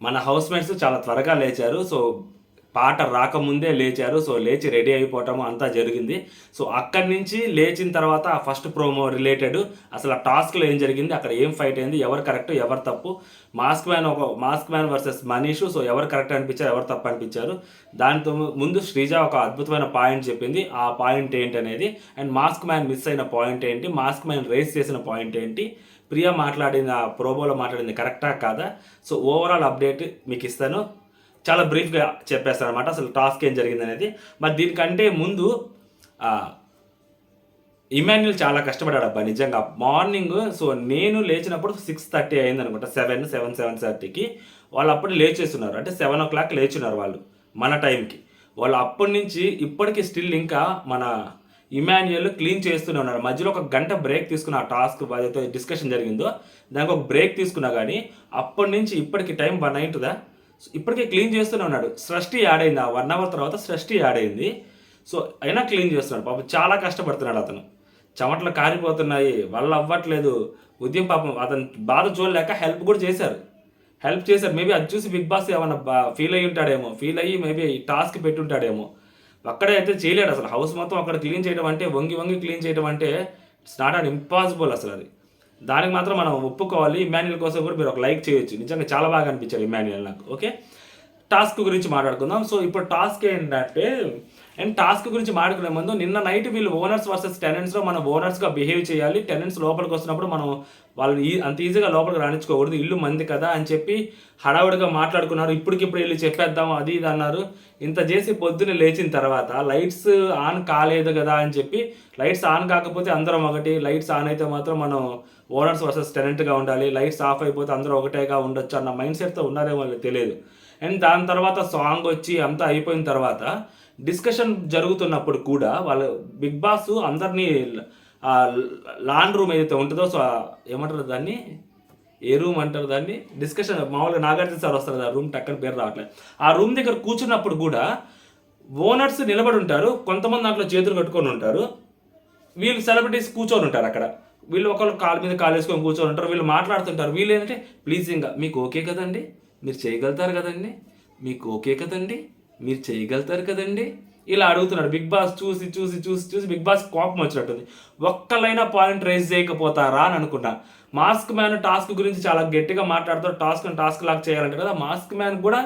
మన హౌస్‌మేట్స్ చాలా త్వరగా లేచారు. సో, పాట రాకముందే లేచారు. సో, లేచి రెడీ అయిపోవటము అంతా జరిగింది. సో, అక్కడి నుంచి లేచిన తర్వాత ఆ ఫస్ట్ ప్రోమో రిలేటెడ్ అసలు ఆ టాస్క్‌లో ఏం జరిగింది? అక్కడ ఏం ఫైట్ అయింది? ఎవరు కరెక్ట్? ఎవరు తప్పు? Mask man versus Manish. So, ఎవరు కరెక్ట్ అనిపించారు? ఎవరు తప్పు అనిపించారు? దానితో ముందు శ్రీజ ఒక అద్భుతమైన పాయింట్ చెప్పింది. ఆ పాయింట్ ఏంటనేది అండ్ మాస్క్ మ్యాన్ మిస్ అయిన పాయింట్ ఏంటి? మాస్క్ మ్యాన్ రేస్ చేసిన పాయింట్ ఏంటి? ప్రియా మాట్లాడిన ప్రోమోలో మాట్లాడింది కరెక్టా? కాదా? సో, ఓవరాల్ అప్డేట్ మీకిస్తాను. చాలా బ్రీఫ్‌గా చెప్పేస్తాననమాట. అసలు టాస్క్ ఏం జరిగిందనేది. మరి దీనికంటే ముందు ఆహ్, ఇమాన్యుల్ చాలా కష్టపడ్డాడబ్బా నిజంగా. మార్నింగ్ సో, నేను లేచినప్పుడు 6:30 అయిందనుకుంటా. 7:30కి వాళ్ళు అప్పుడే లేచేస్తున్నారు. అంటే 7:00 లేచున్నారు వాళ్ళు మన టైంకి. వాళ్ళు అప్పటి నుంచి ఇప్పటికి స్టిల్ ఇంకా మన ఇమాన్యుయల్ క్లీన్ చేస్తూనే ఉన్నాడు. మధ్యలో ఒక గంట బ్రేక్ తీసుకున్న ఆ టాస్క్ ఏదైతే డిస్కషన్ జరిగిందో దానికి ఒక బ్రేక్ తీసుకున్నా గానీ అప్పటి నుంచి ఇప్పటికి టైం 1 అయింటదా? ఇప్పటికే క్లీన్ చేస్తూనే ఉన్నాడు. సృష్టి యాడ్ అయింది. ఆ 1 అవర్ తర్వాత సృష్టి యాడ్ అయింది. సో, అయినా క్లీన్ చేస్తున్నాడు. పాపం చాలా కష్టపడుతున్నాడు అతను. చెమటలు కారిపోతున్నాయి. వల్ల అవ్వట్లేదు. ఉదయం పాపం అతను బాధ చూడలేక హెల్ప్ కూడా చేశారు. హెల్ప్ చేశారు. మేబీ అది చూసి బిగ్ బాస్ ఏమన్నా ఫీల్ అయ్యి ఉంటాడేమో. ఫీల్ అయ్యి మేబీ టాస్క్ పెట్టుంటాడేమో. ఒక్కడే అయితే చేయలేడు అసలు. హౌస్ మొత్తం అక్కడ క్లీన్ చేయడం అంటే వంగి వంగి క్లీన్ చేయడం అంటే ఇట్స్ నాట్ అండ్ ఇంపాసిబుల్ అసలు అది. దానికి మాత్రం మనం ఒప్పుకోవాలి. ఇమాన్యుయల్ కోసం కూడా మీరు ఒక లైక్ చేయొచ్చు. నిజంగా చాలా బాగా అనిపించాడు ఇమాన్యుయల్ నాకు. ఓకే. టాస్క్ గురించి మాట్లాడుకుందాం. సో, ఇప్పుడు టాస్క్ ఏంటంటే అండ్ టాస్క్ గురించి మాట్లాడుకునే ముందు నిన్న నైట్ వీళ్ళు ఓనర్స్ వర్సెస్ టెనెంట్స్‌లో మనం ఓనర్స్‌గా బిహేవ్ చేయాలి. టెనెంట్స్ లోపలికి వస్తున్నప్పుడు మనం వాళ్ళని అంత ఈజీగా లోపలికి రానిచ్చుకోకూడదు. ఇల్లు మంది కదా అని చెప్పి హడావుడిగా మాట్లాడుకున్నారు. ఇప్పటికిప్పుడు ఎళ్లి చెప్పేద్దాం అది ఇది అన్నారు. ఇంత చేసి పొద్దున్నే లేచిన తర్వాత లైట్స్ ఆన్ కాలేదు కదా అని చెప్పి లైట్స్ ఆన్ కాకపోతే అందరం ఒకటి, లైట్స్ ఆన్ అయితే మాత్రం మనం ఓనర్స్ వర్సెస్ టెనెంట్‌గా ఉండాలి. లైట్స్ ఆఫ్ అయిపోతే అందరూ ఒకటేగా ఉండొచ్చు అన్న మైండ్ సెట్‌తో ఉన్నారేమో వాళ్ళకి తెలియదు. అండ్ దాని తర్వాత సాంగ్ వచ్చి అంతా అయిపోయిన తర్వాత డిస్కషన్ జరుగుతున్నప్పుడు కూడా వాళ్ళు బిగ్ బాస్ అందరినీ లాండ్ రూమ్ ఏదైతే ఉంటుందో సో, ఏమంటారు దాన్ని? ఏ రూమ్ అంటారు దాన్ని? డిస్కషన్ మామూలుగా నాగార్జున సార్ వస్తారు కదా! ఆ రూమ్ టక్కన పేరు రావట్లేదు. ఆ రూమ్ దగ్గర కూర్చున్నప్పుడు కూడా ఓనర్స్ నిలబడి ఉంటారు. కొంతమంది దాంట్లో చేతులు కట్టుకొని ఉంటారు. వీళ్ళు సెలబ్రిటీస్ కూర్చొని ఉంటారు అక్కడ. వీళ్ళు ఒకళ్ళు కాలు మీద కాలేసుకొని కూర్చొని ఉంటారు. వీళ్ళు మాట్లాడుతుంటారు. వీళ్ళేంటంటే ప్లీజింగ్‌గా మీకు ఓకే కదండీ! మీరు చేయగలుగుతారు కదండీ! మీకు ఓకే కదండీ! మీరు చేయగలుగుతారు కదండీ! ఇలా అడుగుతున్నాడు. బిగ్ బాస్ చూసి బిగ్ బాస్ కోపం వచ్చినట్టుంది. ఒక్కళ్ళైనా పాయింట్ రైజ్ చేయకపోతారా అని అనుకున్నా. మాస్క్ మ్యాన్ టాస్క్ గురించి చాలా గట్టిగా మాట్లాడుతారు. టాస్క్ లాగా చేయాలంటారు కదా! మాస్క్ మ్యాన్ కూడా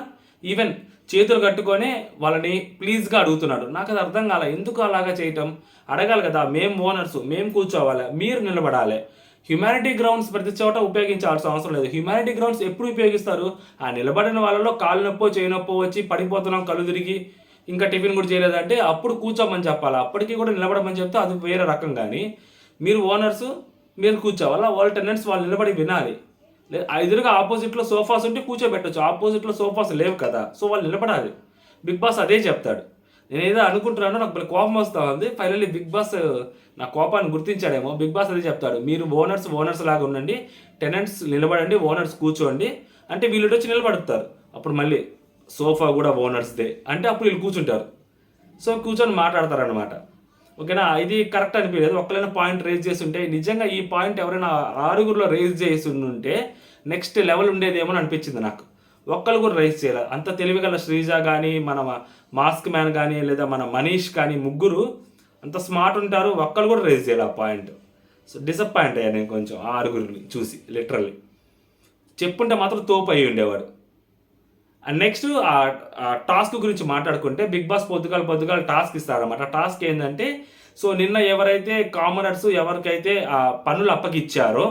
ఈవెన్ చేతులు కట్టుకొని వాళ్ళని ప్లీజ్‌గా అడుగుతున్నాడు. నాకది అర్థం కాలే. ఎందుకు అలాగా చేయటం? అడగాలి కదా! మేము ఓనర్సు. మేము కూర్చోవాలి. మీరు నిలబడాలి. హ్యుమానిటీ గ్రౌండ్స్ ప్రతి చోట ఉపయోగించాల్సిన అవసరం లేదు. హ్యుమానిటీ గ్రౌండ్స్ ఎప్పుడు ఉపయోగిస్తారు? ఆ నిలబడిన వాళ్ళలో కాలు నొప్పో, చేయి నొప్పో వచ్చి పడిపోతున్నాం కళ్ళు తిరిగి, ఇంకా టిఫిన్ కూడా చేయలేదంటే అప్పుడు కూర్చోమని చెప్పాలా. అప్పటికి కూడా నిలబడమని చెప్తే అది వేరే రకం గానీ, మీరు ఓనర్సు, మీరు కూర్చోవాలా. వాళ్ళ టెనెంట్స్ వాళ్ళు నిలబడి వినాలి. ఎదురుగా ఆపోజిట్‌లో సోఫాస్ ఉంటే కూర్చోబెట్టొచ్చు. ఆపోజిట్‌లో సోఫాస్ లేవు కదా! సో, వాళ్ళు నిలబడాలి. బిగ్ బాస్ అదే చెప్తాడు. నేనేదో అనుకుంటున్నానో నాకు భలే కోపం వస్తా ఉంది. ఫైనల్లీ బిగ్ బాస్ నా కోపాన్ని గుర్తించాడేమో. బిగ్ బాస్ అదే చెప్తాడు. మీరు ఓనర్స్ లాగా ఉండండి. టెనెంట్స్ నిలబడండి. ఓనర్స్ కూర్చోండి. అంటే వీళ్ళుండొచ్చి నిలబడుతారు. అప్పుడు మళ్ళీ సోఫా కూడా ఓనర్స్‌దే. అంటే అప్పుడు వీళ్ళు కూర్చుంటారు. సో, కూర్చొని మాట్లాడతారనమాట. ఓకేనా? ఇది కరెక్ట్ అనిపియలేదు. ఒక్కళ్ళైనా పాయింట్ రైజ్ చేసుంటే నిజంగా ఈ పాయింట్ ఎవరైనా ఆరుగురిలో రైజ్ చేసుండుంటే నెక్స్ట్ లెవెల్ ఉండేదేమో అని అనిపించింది నాకు. ఒక్కళ్ళు కూడా రైజ్ చేయలే. అంత తెలివిగల శ్రీజ గాని, మన మాస్క్ మ్యాన్ గాని, లేదా మన మనీష్ కానీ ముగ్గురు అంత స్మార్ట్ ఉంటారు. ఒక్కళ్ళు కూడా రైజ్ చేయలే ఆ పాయింట్. సో, డిసప్పాయింట్ అయ్యా నేను కొంచెం ఆ ఆరుగురిని చూసి లిటరల్లీ. చెప్పుంటే మాత్రం తోపు అయ్యి ఉండేవాడు. అండ్ నెక్స్ట్ టాస్క్ గురించి మాట్లాడుకుంటే బిగ్ బాస్ పొద్దుగాల టాస్క్ ఇస్తారన్నమాట. ఆ టాస్క్ ఏంటంటే సో, నిన్న ఎవరైతే కామనర్స్ ఎవరికైతే పనులు అప్పగిచ్చారో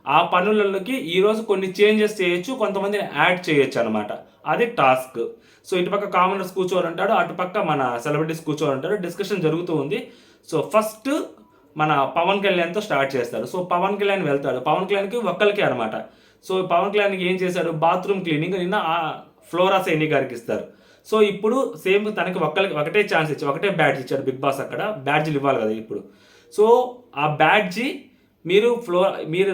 ఆ పనులలోకి ఈరోజు కొన్ని చేంజెస్ చేయొచ్చు. కొంతమందిని యాడ్ చేయొచ్చు అనమాట. అది టాస్క్. సో, ఇటుపక్క కామనర్స్ కూర్చోనంటాడు. అటుపక్క మన సెలబ్రిటీస్ కూర్చోనంటారు. డిస్కషన్ జరుగుతూ ఉంది. సో, ఫస్ట్ మన పవన్ కళ్యాణ్‌తో స్టార్ట్ చేస్తాడు. సో, పవన్ కళ్యాణ్ వెళ్తాడు. పవన్ కళ్యాణ్‌కి ఒక్కళ్ళకే అనమాట. సో, పవన్ కళ్యాణ్‌కి ఏం చేశాడు? బాత్రూమ్ క్లీనింగ్ నిన్న ఫ్లోరా సైని గారికి ఇస్తారు. సో, ఇప్పుడు సేమ్ తనకి ఒక్కళ్ళకి ఒకటే ఛాన్స్ ఇచ్చి ఒకటే బ్యాడ్జ్ ఇచ్చాడు బిగ్ బాస్ అక్కడ. బ్యాడ్జ్‌లు ఇవ్వాలి కదా ఇప్పుడు. సో, ఆ బ్యాడ్జి మీరు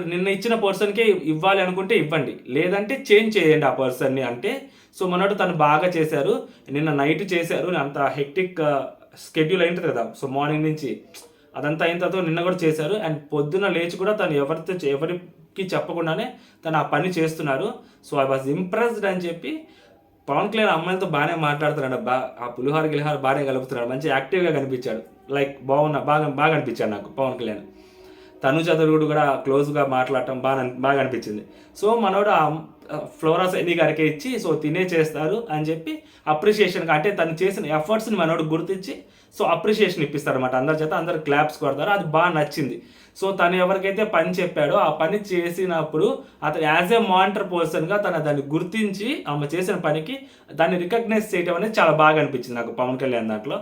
నిన్న ఇచ్చిన పర్సన్‌కే ఇవ్వాలి అనుకుంటే ఇవ్వండి. లేదంటే చేంజ్ చేయండి ఆ పర్సన్‌ని అంటే, సో, మనోడు తను బాగా చేశారు. నిన్న నైట్ చేశారు. అంత హెక్టిక్ షెడ్యూల్ అయింటది కదా! సో, మార్నింగ్ నుంచి అదంతా అయిన తర్వాత నిన్న కూడా చేశారు. అండ్ పొద్దున్న లేచి కూడా తను ఎవరి చెప్పకుండానే తను ఆ పని చేస్తున్నారు. సో ఐ వాజ్ ఇంప్రెస్డ్ అని చెప్పి పవన్ కళ్యాణ్ అమ్మాయిలతో బాగానే మాట్లాడుతున్నాడు, ఆ పులిహోర గిలిహార బాగానే కలుపుతున్నాడు, మంచి యాక్టివ్గా కనిపించాడు, లైక్ బాగా అనిపించాడు నాకు పవన్ కళ్యాణ్. తనుజ దొరుకుడు కూడా క్లోజ్గా మాట్లాడటం బాగా అనిపించింది. సో మనోడు ఫ్లోరా సైని గారికి ఇచ్చి సో తినే చేస్తారు అని చెప్పి అప్రిషియేషన్, అంటే తను చేసిన ఎఫర్ట్స్ని మనోడు గుర్తించి సో అప్రిషియేషన్ ఇప్పిస్తారు అనమాట అందరి చేత, అందరు క్లాప్స్ కొడతారు. అది బాగా నచ్చింది. సో తను ఎవరికైతే పని చెప్పాడో ఆ పని చేసినప్పుడు అతను యాజ్ ఏ మానిటర్ పర్సన్గా దాన్ని గుర్తించి ఆమె చేసిన పనికి దాన్ని రికగ్నైజ్ చేయడం అనేది చాలా బాగా అనిపించింది నాకు పవన్ కళ్యాణ్ దాంట్లో.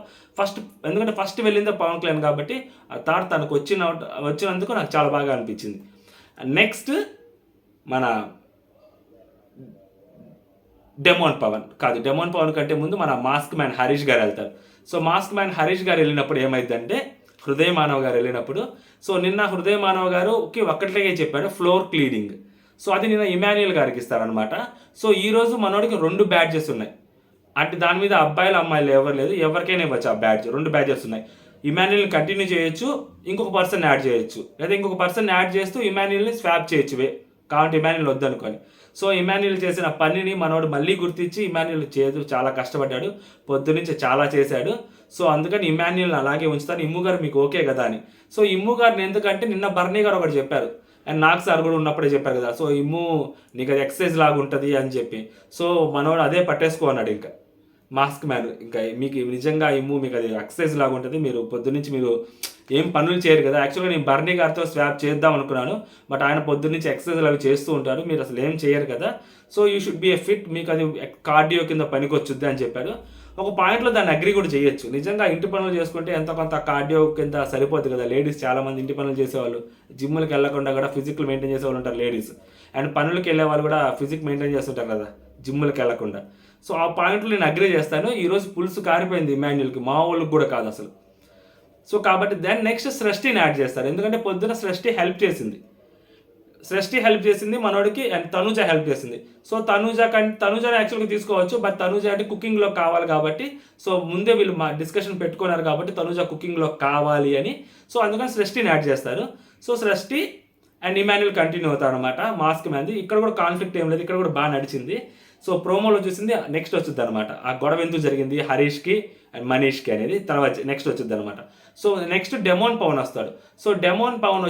ఎందుకంటే ఫస్ట్ వెళ్ళిందే పవన్ కళ్యాణ్ కాబట్టి ఆ థాట్ తనకు వచ్చినందుకు నాకు చాలా బాగా అనిపించింది. నెక్స్ట్ మన డెమోన్ పవన్ కంటే ముందు మన మాస్క్ మ్యాన్ హరీష్ గారు వెళ్తారు. సో మాస్క్ మ్యాన్ హరీష్ గారు వెళ్ళినప్పుడు ఏమైందంటే హృదయ మానవ్ గారు వెళ్ళినప్పుడు, సో నిన్న హృదయ మానవ్ గారుకి ఒక్కట్లేగే చెప్పాడు ఫ్లోర్ క్లీనింగ్. సో అది నిన్న ఇమాన్యుయల్ గారికి ఇస్తారనమాట. సో ఈరోజు మనోడికి 2 బ్యాడ్జెస్ ఉన్నాయి. అంటే దాని మీద అబ్బాయిలు అమ్మాయిలు ఎవరు లేదు, ఎవరికైనా ఇవ్వచ్చు ఆ బ్యాడ్జ్. 2 బ్యాడ్జెస్ ఉన్నాయి. ఇమాన్యుయల్ని కంటిన్యూ చేయొచ్చు, ఇంకొక పర్సన్ యాడ్ చేయొచ్చు, లేదా ఇంకొక పర్సన్ యాడ్ చేస్తూ ఇమాన్యుయల్ని స్వాప్ చేయొచ్చు కాబట్టి ఇమాన్యుయల్ వద్దనుకొని. సో ఇమాన్యుయల్ చేసిన పనిని మనోడు మళ్ళీ గుర్తించి ఇమాన్యుయల్ చాలా కష్టపడ్డాడు, పొద్దునుంచి చాలా చేశాడు. సో అందుకని ఇమాన్యుయల్ని అలాగే ఉంచుతాను, ఇమ్ము గారు మీకు ఓకే కదా అని. సో ఇమ్ము గారిని ఎందుకంటే నిన్న బర్నీ గారు ఒకటి చెప్పారు, అండ్ నాకు సార్ కూడా ఉన్నప్పుడే చెప్పారు కదా, సో ఇమ్ము నీకు అది ఎక్సర్సైజ్ లాగా ఉంటుంది అని చెప్పి. సో మనోడు అదే పట్టేసుకో అన్నాడు. ఇంకా మాస్క్ మ్యాన్, ఇంకా మీకు నిజంగా ఇమ్ము మీకు అది ఎక్సర్సైజ్ లాగా ఉంటుంది, మీరు పొద్దున్నుంచి మీరు ఏం పనులు చేయరు కదా. యాక్చువల్గా నేను బర్నీ గారితో స్వాప్ చేద్దాం అనుకున్నాను, బట్ ఆయన పొద్దున్నుంచి ఎక్సర్సైజ్ అవి చేస్తూ ఉంటారు, మీరు అసలు ఏం చేయరు కదా, so you should be a fit, మీకు అది కార్డియో కింద పనికి వచ్చుద్ది అని చెప్పాడు. ఒక పాయింట్లో దాన్ని అగ్రి కూడా చేయొచ్చు. నిజంగా ఇంటి పనులు చేసుకుంటే ఎంత కొంత కార్డియో కింద సరిపోతుంది కదా. లేడీస్ చాలామంది ఇంటి పనులు చేసేవాళ్ళు, జిమ్లకు వెళ్ళకుండా కూడా ఫిజికల్ మెయింటైన్ చేసేవాళ్ళు ఉంటారు లేడీస్, అండ్ పనులకు వెళ్ళే వాళ్ళు కూడా ఫిజిక్ మెయింటైన్ చేస్తుంటారు కదా జిమ్లకు వెళ్ళకుండా. సో ఆ పాయింట్లో నేను అగ్రి చేస్తాను. ఈరోజు పులుసు కారిపోయింది ఇమాన్యుయల్కి, మా వాళ్ళకి కూడా కాదు అసలు. సో కాబట్టి దెన్ నెక్స్ట్ సృష్టిని యాడ్ చేస్తారు, ఎందుకంటే పొద్దున సృష్టి హెల్ప్ చేసింది మనోడికి, అండ్ తనుజ హెల్ప్ చేసింది. సో తనుజని యాక్చువల్గా తీసుకోవచ్చు, బట్ తనుజ అంటే కుకింగ్లో కావాలి కాబట్టి, సో ముందే వీళ్ళు డిస్కషన్ పెట్టుకున్నారు కాబట్టి తనుజ కుకింగ్లో కావాలి అని, సో అందుకని సృష్టిని యాడ్ చేస్తారు. సో సృష్టి అండ్ ఇమాన్యుయల్ కంటిన్యూ అవుతారు అనమాట మాస్క్ మ్యాన్ది. ఇక్కడ కూడా కాన్ఫ్లిక్ట్ ఏం లేదు, ఇక్కడ కూడా బాగా నడిచింది. సో ప్రోమోలో చూసింది నెక్స్ట్ వచ్చింది అనమాట, ఆ గొడవ ఎందుకు జరిగింది హరీష్కి అండ్ మనీష్కి అనేది తర్వాత నెక్స్ట్ వచ్చింది అనమాట. సో నెక్స్ట్ డెమోన్ పవన్ వస్తాడు. సో డెమోన్ పవన్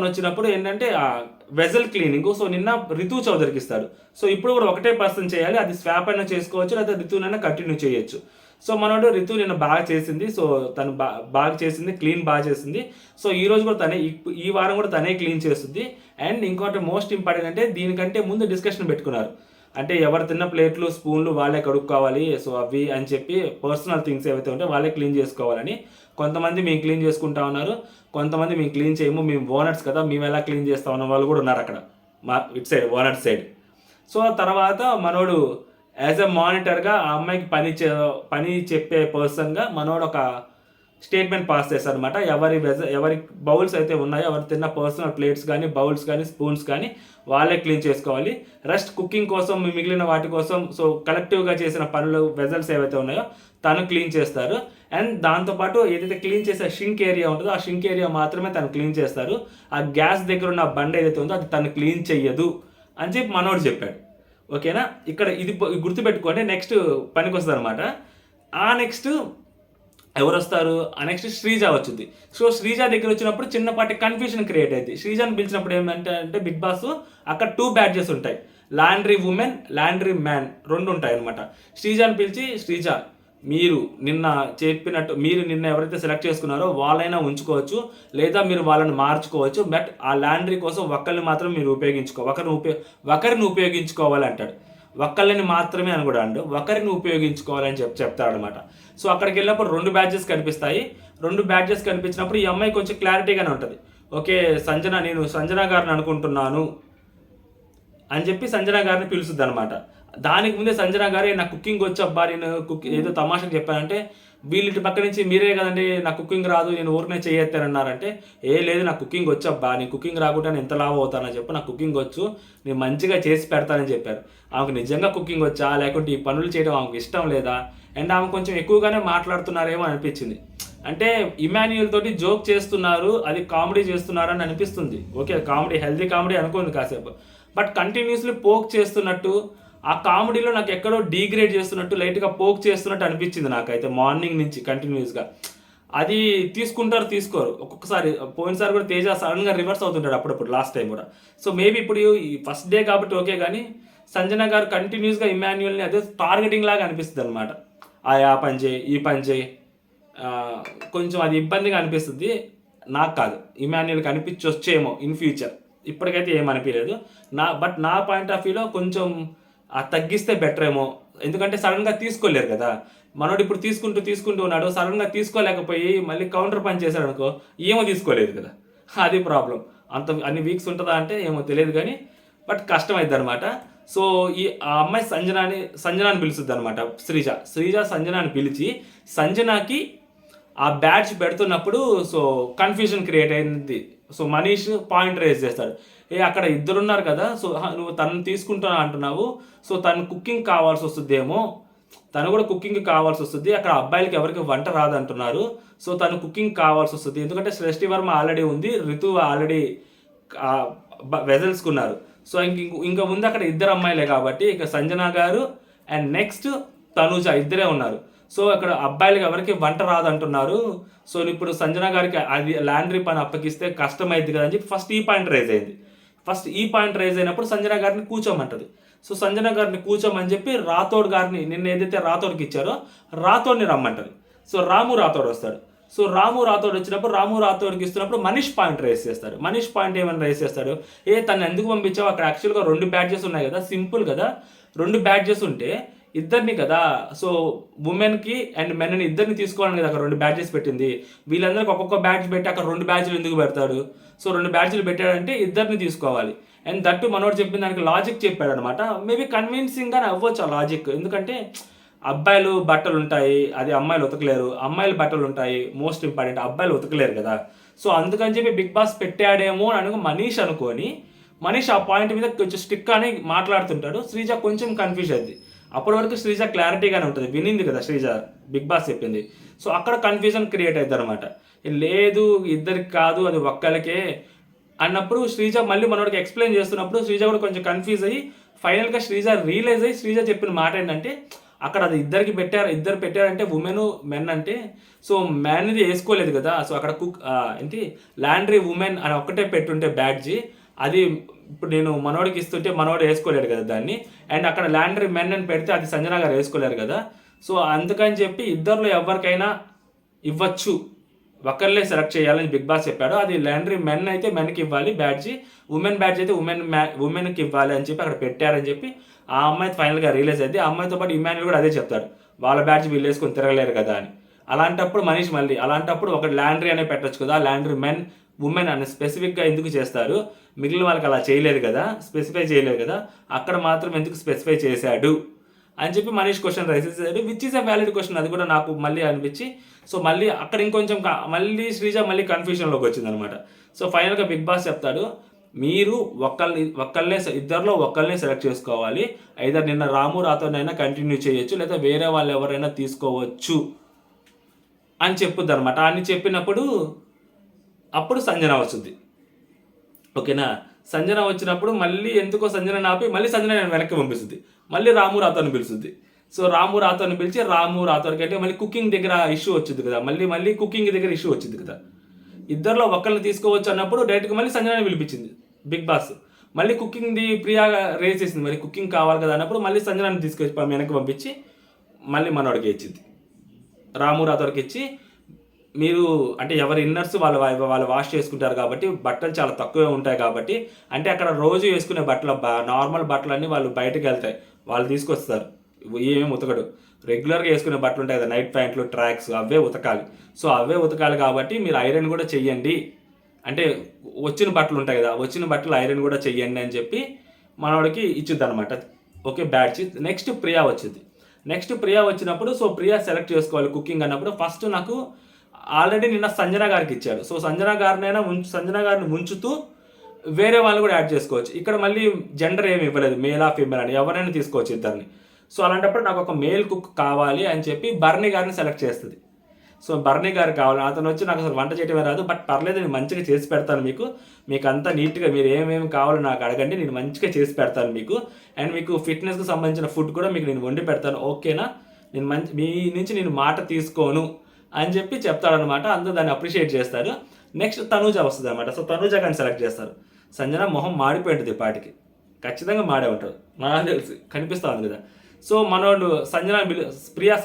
వచ్చినప్పుడు ఏంటంటే వెజల్ క్లీనింగ్. సో నిన్న రితు చౌదరికి ఇస్తాడు. సో ఇప్పుడు కూడా ఒకటే పర్సన్ చేయాలి, అది స్వాప్ అయినా చేసుకోవచ్చు, లేదా రితునైనా కంటిన్యూ చేయొచ్చు. సో మనోడు రితు నిన్న బాగా చేసింది, సో తను బాగా చేసింది, క్లీన్ బాగా చేసింది. సో ఈ రోజు కూడా ఈ వారం కూడా తనే క్లీన్ చేస్తుంది. అండ్ ఇంకోటి మోస్ట్ ఇంపార్టెంట్ అంటే దీనికంటే ముందు డిస్కషన్ పెట్టుకున్నారు, అంటే ఎవరు తిన్న ప్లేట్లు స్పూన్లు వాళ్ళే కడుక్కోవాలి, సో అవి అని చెప్పి పర్సనల్ థింగ్స్ ఏవైతే ఉంటే వాళ్ళే క్లీన్ చేసుకోవాలని. కొంతమంది మేము క్లీన్ చేసుకుంటా ఉన్నారు, కొంతమంది మేము క్లీన్ చేయము, మేము ఓనర్స్ కదా మేము ఎలా క్లీన్ చేస్తా ఉన్న వాళ్ళు కూడా ఉన్నారు అక్కడ ఇటు సైడ్ ఓనర్స్ సైడ్. సో తర్వాత మనోడు యాజ్ ఎ మానిటర్గా ఆ అమ్మాయికి పని చెప్పే పర్సన్గా మనోడు ఒక స్టేట్మెంట్ పాస్ చేస్తారు అనమాట. ఎవరి బౌల్స్ అయితే ఉన్నాయో, ఎవరు తిన్న పర్సనల్ ప్లేట్స్ కానీ బౌల్స్ కానీ స్పూన్స్ కానీ వాళ్ళే క్లీన్ చేసుకోవాలి. రెస్ట్ కుకింగ్ కోసం మిగిలిన వాటి కోసం సో కలెక్టివ్గా చేసిన పనులు వెజల్స్ ఏవైతే ఉన్నాయో తను క్లీన్ చేస్తారు. అండ్ దాంతోపాటు ఏదైతే క్లీన్ చేసే షింక్ ఏరియా ఉంటుందో ఆ షింక్ ఏరియా మాత్రమే తను క్లీన్ చేస్తారు. ఆ గ్యాస్ దగ్గర ఉన్న బండ ఏదైతే ఉందో అది తను క్లీన్ చెయ్యదు అని చెప్పి మనోడు చెప్పాడు. ఓకేనా, ఇక్కడ ఇది గుర్తుపెట్టుకోండి. నెక్స్ట్ పనికి వస్తుంది అనమాట. ఆ నెక్స్ట్ ఎవరు వస్తారు, ఆ నెక్స్ట్ శ్రీజ వచ్చింది. సో శ్రీజ దగ్గర వచ్చినప్పుడు చిన్నపాటి కన్ఫ్యూజన్ క్రియేట్ అయింది. శ్రీజాని పిలిచినప్పుడు ఏమంటే బిగ్ బాస్ అక్కడ 2 బ్యాడ్జెస్ ఉంటాయి, లాండ్రీ ఉమెన్ లాండ్రీ మ్యాన్ 2 ఉంటాయి అనమాట. శ్రీజాని పిలిచి, శ్రీజ మీరు నిన్న ఎవరైతే సెలెక్ట్ చేసుకున్నారో వాళ్ళైనా ఉంచుకోవచ్చు, లేదా మీరు వాళ్ళని మార్చుకోవచ్చు, బట్ ఆ లాండ్రీ కోసం ఒకరిని మాత్రం మీరు ఒకరిని ఉపయోగించుకోవాలి అంటాడు. ఒకళ్ళని మాత్రమే అని కూడా అండు, ఒకరిని ఉపయోగించుకోవాలని చెప్తాడు అనమాట. సో అక్కడికి వెళ్ళినప్పుడు 2 బ్యాడ్జెస్ కనిపిస్తాయి. 2 బ్యాడ్జెస్ కనిపించినప్పుడు ఈ అమ్మాయి కొంచెం క్లారిటీగానే ఉంటుంది. ఓకే నేను సంజన గారిని అనుకుంటున్నాను అని చెప్పి సంజన గారిని పిలుస్తుంది అనమాట. దానికి ముందే సంజన గారే నాకు కుకింగ్ వచ్చబ్బా, నేను ఏదో తమాషాకి చెప్పానంటే వీళ్ళిటి పక్క నుంచి మీరే కదండి నాకు కుకింగ్ రాదు నేను ఊరినే చేయెత్తానన్నారంటే, లేదు నాకు కుకింగ్ వచ్చబ్బా, నీ కుకింగ్ రాకుండా నేను ఎంత లాభం అవుతానని చెప్పి నాకు కుకింగ్ వచ్చు, నేను మంచిగా చేసి పెడతానని చెప్పారు. ఆమెకు నిజంగా కుకింగ్ వచ్చా లేకుంటే ఈ పనులు చేయడం ఆమెకు ఇష్టం లేదా, అండ్ ఆమె కొంచెం ఎక్కువగానే మాట్లాడుతున్నారేమో అనిపించింది. అంటే ఇమాన్యుయల్ తోటి జోక్ చేస్తున్నారు, అది కామెడీ చేస్తున్నారు అని అనిపిస్తుంది. ఓకే, కామెడీ, హెల్తీ కామెడీ అనుకోండి కాసేపు. బట్ కంటిన్యూస్లీ పోక్ చేస్తున్నట్టు, ఆ కామెడీలో నాకు ఎక్కడో డీగ్రేడ్ చేస్తున్నట్టు, లైట్గా పోక్ చేస్తున్నట్టు అనిపించింది నాకైతే మార్నింగ్ నుంచి కంటిన్యూస్గా. అది తీసుకుంటారు తీసుకోరు. ఒక్కొక్కసారి పోయినసారి కూడా తేజ సడన్గా రివర్స్ అవుతుంటాడు అప్పుడప్పుడు, లాస్ట్ టైం కూడా. సో మేబీ ఇప్పుడు ఈ ఫస్ట్ డే కాబట్టి ఓకే, కానీ సంజన గారు కంటిన్యూస్గా ఇమాన్యుయల్ని అదే టార్గెటింగ్ లాగా అనిపిస్తుంది అనమాట. ఆ పని చేయి, ఈ పని చేయి, కొంచెం అది ఇబ్బందిగా అనిపిస్తుంది. నాకు కాదు, ఇమాన్యుయల్కి అనిపించొచ్చేమో ఇన్ ఫ్యూచర్, ఇప్పటికైతే ఏమనిపించలేదు. బట్ నా పాయింట్ ఆఫ్ వ్యూలో కొంచెం తగ్గిస్తే బెటర్ ఏమో. ఎందుకంటే సడన్గా తీసుకోలేరు కదా. మనోడు ఇప్పుడు తీసుకుంటూ ఉన్నాడు, సడన్గా తీసుకోలేకపోయి మళ్ళీ కౌంటర్ పని చేశాడు అనుకో, ఏమో తీసుకోలేదు కదా, అది ప్రాబ్లం. అన్ని వీక్స్ ఉంటుందా అంటే ఏమో తెలియదు కానీ, బట్ కష్టమైద్ది అనమాట. సో ఆ అమ్మాయి సంజనాని పిలుస్తుంది అనమాట. శ్రీజ సంజనాని పిలిచి, సంజనాకి ఆ బ్యాడ్జ్ పెడుతున్నప్పుడు సో కన్ఫ్యూజన్ క్రియేట్ అయింది. సో మనీష్ పాయింట్ రేజ్ చేస్తాడు, అక్కడ ఇద్దరున్నారు కదా, సో నువ్వు తను తీసుకుంటున్నా అంటున్నావు, సో తను కుకింగ్ కావాల్సి వస్తుందేమో, తను కూడా కుకింగ్ కావాల్సి వస్తుంది, అక్కడ అబ్బాయిలకి ఎవరికి వంట రాదంటున్నారు, సో తను కుకింగ్ కావాల్సి వస్తుంది. ఎందుకంటే సృష్టి వర్మ ఆల్రెడీ ఉంది, రితు ఆల్రెడీ వెజల్స్కున్నారు. సో ఇంకా ముందు అక్కడ ఇద్దరు అమ్మాయిలే కాబట్టి ఇక సంజన గారు అండ్ నెక్స్ట్ తనుజ ఇద్దరే ఉన్నారు. సో అక్కడ అబ్బాయిలకి ఎవరికి వంట రాదంటున్నారు, సో ఇప్పుడు సంజన గారికి అది ల్యాండ్రీ పని అప్పగిస్తే కష్టమైంది కదా అని చెప్పి ఫస్ట్ ఈ పాయింట్ రైజ్ అయినప్పుడు సంజన గారిని కూర్చోమంటది. సో సంజన గారిని కూర్చోమని చెప్పి రాథోడ్ గారిని, నిన్న ఏదైతే రాథోడ్కి ఇచ్చారో రాథోడ్ని రమ్మంటది. సో రాథోడ్ వస్తాడు. సో రాథోడ్ వచ్చినప్పుడు రాథోడ్కి ఇస్తున్నప్పుడు మనీష్ పాయింట్ రైజ్ చేస్తాడు. మనీష్ పాయింట్ ఏమైనా రైజ్ చేస్తాడు, తను ఎందుకు పంపించావు, అక్కడ యాక్చువల్గా 2 బ్యాడ్జెస్ ఉన్నాయి కదా, సింపుల్ కదా, 2 బ్యాడ్జెస్ ఉంటే ఇద్దరిని కదా, సో ఉమెన్కి అండ్ మెన్ని ఇద్దరిని తీసుకోవాలని కదా అక్కడ 2 బ్యాడ్జెస్ పెట్టింది. వీళ్ళందరికీ ఒక్కొక్క బ్యాడ్జ్ పెట్టి అక్కడ 2 బ్యాడ్జ్లు ఎందుకు పెడతాడు? సో 2 బ్యాడ్జ్లు పెట్టాడంటే ఇద్దరిని తీసుకోవాలి. అండ్ దట్టు మనోడు చెప్పిన దానికి లాజిక్ చెప్పాడు అనమాట. మేబీ కన్విన్సింగ్గానే అవ్వచ్చు ఆ లాజిక్. ఎందుకంటే అబ్బాయిలు బట్టలు ఉంటాయి, అది అమ్మాయిలు ఉతకలేరు, అమ్మాయిలు బట్టలు ఉంటాయి, మోస్ట్ ఇంపార్టెంట్ అబ్బాయిలు ఉతకలేరు కదా. సో అందుకని చెప్పి బిగ్ బాస్ పెట్టాడేమో అని మనీష్ అనుకొని, మనీష్ ఆ పాయింట్ మీద కొంచెం స్టిక్ అని మాట్లాడుతుంటాడు. శ్రీజ కొంచెం కన్ఫ్యూజ్ అయింది. అప్పటి వరకు శ్రీజ క్లారిటీగానే ఉంటుంది, వినింది కదా శ్రీజ బిగ్ బాస్ చెప్పింది. సో అక్కడ కన్ఫ్యూజన్ క్రియేట్ అవుతుంది అనమాట. లేదు ఇద్దరికి కాదు, అది ఒక్కరికే అన్నప్పుడు శ్రీజ మళ్ళీ మనోడికి ఎక్స్ప్లెయిన్ చేస్తున్నప్పుడు శ్రీజ కూడా కొంచెం కన్ఫ్యూజ్ అయ్యి ఫైనల్గా శ్రీజ రియలైజ్ అయ్యి శ్రీజ చెప్పిన మాట ఏంటంటే, అక్కడ అది ఇద్దరు పెట్టారంటే మెన్ అంటే, సో మ్యాన్ది వేసుకోలేదు కదా, సో అక్కడ ల్యాండ్రీ ఉమెన్ అని ఒక్కటే పెట్టుంటే బ్యాడ్జీ, అది ఇప్పుడు నేను మనోడికి ఇస్తుంటే మనోడు వేసుకోలేడు కదా దాన్ని, అండ్ అక్కడ ల్యాండ్రీ మెన్ అని పెడితే అది సంజన గారు వేసుకోలేరు కదా. సో అందుకని చెప్పి ఇద్దరిలో ఎవరికైనా ఇవ్వచ్చు, ఒకరిలే సెలెక్ట్ చేయాలని బిగ్ బాస్ చెప్పాడు. అది ల్యాండ్రీ మెన్ అయితే మెన్కి ఇవ్వాలి బ్యాడ్జీ, ఉమెన్ బ్యాడ్జ్ అయితే ఉమెన్కి ఇవ్వాలి అని చెప్పి అక్కడ పెట్టారని చెప్పి ఆ అమ్మాయి ఫైనల్గా రియలైజ్ అయితే, ఆ అమ్మాయితో పాటు ఇమాన్యుల్ కూడా అదే చెప్తాడు, వాళ్ళ బ్యాడ్జ్ వీళ్ళు వేసుకొని తిరగలేరు కదా అని. అలాంటప్పుడు మనీష్ మళ్ళీ అలాంటప్పుడు ఒక ల్యాండ్రీ అనే పెట్టచ్చు కదా, ల్యాండ్రీ మెన్ ఉమెన్ అని స్పెసిఫిక్గా ఎందుకు చేస్తారు, మిగిలిన వాళ్ళకి అలా చేయలేదు కదా, స్పెసిఫై చేయలేదు కదా, అక్కడ మాత్రం ఎందుకు స్పెసిఫై చేశాడు అని చెప్పి మనీష్ క్వశ్చన్ రైజ్ చేశాడు, which is a valid question. అది కూడా నాకు మళ్ళీ అనిపించి, సో మళ్ళీ అక్కడ ఇంకొంచెం మళ్ళీ శ్రీజ మళ్ళీ కన్ఫ్యూషన్లోకి వచ్చిందనమాట. సో ఫైనల్గా బిగ్ బాస్ చెప్తాడు, మీరు ఇద్దరిలో ఒకళ్ళనే సెలెక్ట్ చేసుకోవాలి, ఐదర్ నిన్న రాథోడ్నైనా కంటిన్యూ చేయొచ్చు, లేదా వేరే వాళ్ళు ఎవరైనా తీసుకోవచ్చు అని చెప్పుద్ది అనమాట. అని చెప్పినప్పుడు అప్పుడు సంజన వస్తుంది. ఓకేనా, సంజన వచ్చినప్పుడు మళ్ళీ ఎందుకో సంజన ఆపి మళ్ళీ సంజన నేను వెనక్కి పంపిస్తుంది, మళ్ళీ రాథోడ్ని పిలుస్తుంది. సో రాథోడ్ని పిలిచి రాథోడ్కి అంటే మళ్ళీ కుకింగ్ దగ్గర ఇష్యూ వచ్చింది కదా, మళ్ళీ కుకింగ్ దగ్గర ఇష్యూ వచ్చింది కదా, ఇద్దరిలో ఒకళ్ళని తీసుకోవచ్చు అన్నప్పుడు డైరెక్ట్గా మళ్ళీ సంజనని పిలిపించింది బిగ్ బాస్. మళ్ళీ కుకింగ్ది ప్రియా రేస్ చేసింది, మరి కుకింగ్ కావాలి కదా అన్నప్పుడు మళ్ళీ సంజనాన్ని తీసుకొచ్చి వెనక్కి పంపించి మళ్ళీ మనోడికి ఇచ్చింది, రాథోడ్కి ఇచ్చి, మీరు అంటే ఎవరి ఇన్నర్స్ వాళ్ళు వాష్ చేసుకుంటారు కాబట్టి బట్టలు చాలా తక్కువే ఉంటాయి కాబట్టి, అంటే అక్కడ రోజు వేసుకునే బట్టలు నార్మల్ బట్టలన్నీ వాళ్ళు బయటకు వెళ్తాయి, వాళ్ళు తీసుకొస్తారు, ఏమేమి ఉతకడు, రెగ్యులర్గా వేసుకునే బట్టలు ఉంటాయి కదా, నైట్ ప్యాంట్లు ట్రాక్స్, అవే ఉతకాలి. సో అవే ఉతకాలి కాబట్టి మీరు ఐరన్ కూడా చెయ్యండి, అంటే వచ్చిన బట్టలు ఉంటాయి కదా, వచ్చిన బట్టలు ఐరన్ కూడా చెయ్యండి అని చెప్పి మనోడికి ఇచ్చింది అనమాట. Okay, badge. నెక్స్ట్ ప్రియా వచ్చినప్పుడు, సో ప్రియా సెలెక్ట్ చేసుకోవాలి కుకింగ్ అన్నప్పుడు ఫస్ట్ నాకు ఆల్రెడీ నిన్న సంజన గారికి ఇచ్చాడు. సో సంజన గారిని ఉంచుతూ వేరే వాళ్ళు కూడా యాడ్ చేసుకోవచ్చు. ఇక్కడ మళ్ళీ జెండర్ ఏమి ఇవ్వలేదు, మేలా ఫీమేల్ అని, ఎవరైనా తీసుకోవచ్చు ఇద్దరిని. సో అలాంటప్పుడు నాకు ఒక మేల్ కుక్ కావాలి అని చెప్పి బర్నీ గారిని సెలెక్ట్ చేస్తుంది. సో భరణి గారు కావాలి. అతను వచ్చి నాకు అసలు వంట చేయడమే రాదు, బట్ పర్లేదు నేను మంచిగా చేసి పెడతాను మీకు అంతా నీట్గా మీరు ఏమేమి కావాలో నాకు అడగండి, నేను మంచిగా చేసి పెడతాను మీకు. అండ్ మీకు ఫిట్నెస్కి సంబంధించిన ఫుడ్ కూడా మీకు నేను వండి పెడతాను, ఓకేనా, నేను మీ నుంచి నేను మాట తీసుకోను అని చెప్పి చెప్తాడనమాట. అందరూ దాన్ని అప్రిషియేట్ చేస్తారు. నెక్స్ట్ తనూజ వస్తుంది అనమాట. సో తనూజ కానీ సెలెక్ట్ చేస్తారు. సంజన మొహం మాడిపోయింటుంది పాటికి, ఖచ్చితంగా మాడే ఉంటుంది నాకు తెలిసి, కనిపిస్తూ ఉంది కదా. సో మనోడు సంజన